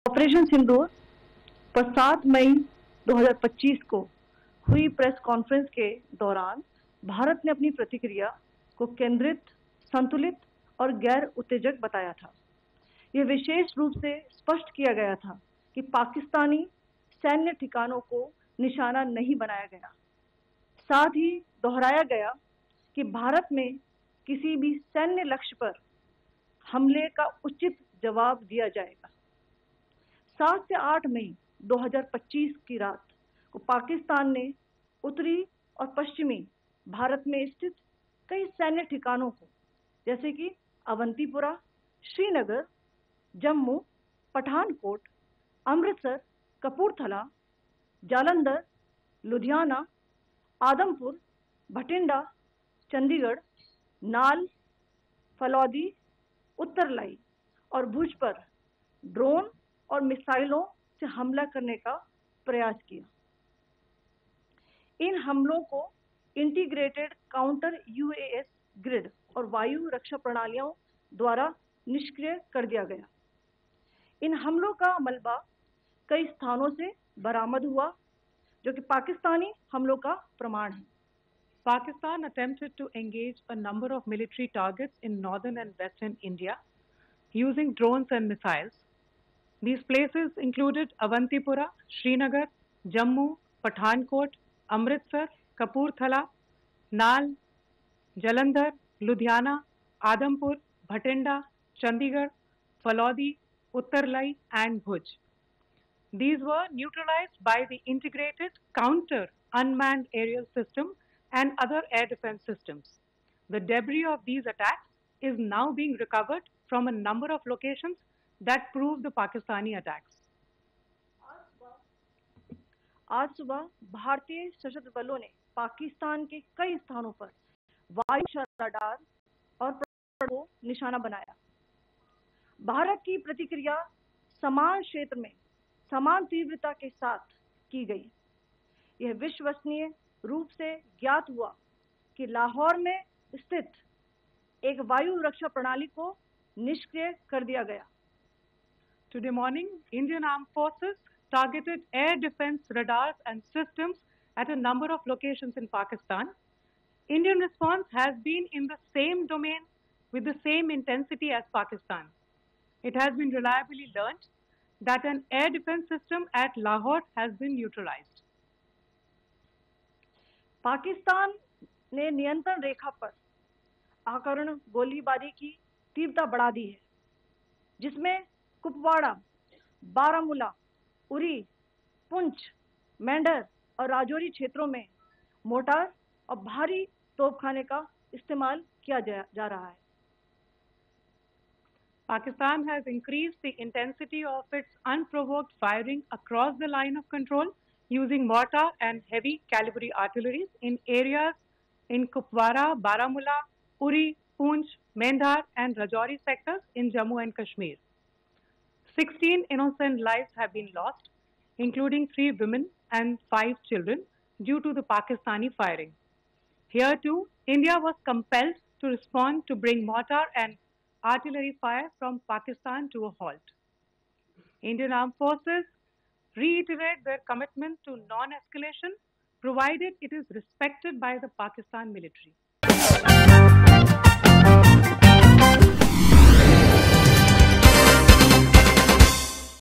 Operation सिंदूर पर 7 मई 2025 को हुई प्रेस कॉन्फ्रेंस के दौरान भारत ने अपनी प्रतिक्रिया को केंद्रित, संतुलित और गैर उत्तेजक बताया था। यह विशेष रूप से स्पष्ट किया गया था कि पाकिस्तानी सैन्य ठिकानों को निशाना नहीं बनाया गया। साथ ही दोहराया गया कि भारत में किसी भी सैन्य लक्ष्य पर हमले का उचित जवाब दिया जाएगा। 7 से 8 मई 2025 की रात को पाकिस्तान ने उत्तरी और पश्चिमी भारत में स्थित कई सैन्य ठिकानों को, जैसे कि अवंतीपुरा, श्रीनगर, जम्मू, पठानकोट, अमृतसर, कपूरथला, जालंधर, लुधियाना, आदमपुर, भटिंडा, चंडीगढ़, नाल, फलौदी, उत्तरलाई और भुज पर ड्रोन और मिसाइलों से हमला करने का प्रयास किया। इन हमलों को इंटीग्रेटेड काउंटर यूएस ग्रिड और वायु रक्षा प्रणालियों द्वारा निष्क्रिय कर दिया गया। इन हमलों का मलबा कई स्थानों से बरामद हुआ, जो कि पाकिस्तानी हमलों का प्रमाण है। Pakistan attempted to engage a number of military targets in northern and western India using drones and missiles. These places included Avantipura, Srinagar, Jammu, Pathankot, Amritsar, Kapurthala, Nal, Jalandhar, Ludhiana, Adampur, Bhatinda, Chandigarh, Falodi, Uttarlai and Bhuj. These were neutralized by the integrated counter unmanned aerial system and other air defense systems. The debris of these attacks is now being recovered from a number of locations that prove the Pakistani attacks. आज सुबह भारतीय सशस्त्र बलों ने पाकिस्तान के कई स्थानों पर वायु रडार और को निशाना बनाया। भारत की प्रतिक्रिया समान क्षेत्र में समान तीव्रता के साथ की गई। यह विश्वसनीय रूप से ज्ञात हुआ कि लाहौर में स्थित एक वायु रक्षा प्रणाली को निष्क्रिय कर दिया गया। Today morning, Indian Armed Forces targeted air defense radars and systems at a number of locations in Pakistan. Indian response has been in the same domain with the same intensity as Pakistan. It has been reliably learnt that an air defense system at Lahore has been neutralized. Pakistan ने नियंत्रण रेखा पर आकरण गोलीबारी की तीव्रता बढ़ा दी है, जिसमें कुपवाड़ा, बारामूला, उरी, पुंछ, मेंढर और राजौरी क्षेत्रों में मोर्टार और भारी तोपखाने का इस्तेमाल किया जा रहा है। Pakistan has increased the intensity of its unprovoked firing across the line of control using mortar and heavy calibre artillery in areas in Kupwara, Baramulla, Uri, Poonch, Mendhar and Rajouri sectors in Jammu and Kashmir. 16 innocent lives have been lost, including 3 women and 5 children, due to the Pakistani firing. Here too, India was compelled to respond to bring mortar and artillery fire from Pakistan to a halt. Indian Armed Forces reiterate their commitment to non-escalation, provided it is respected by the Pakistan military.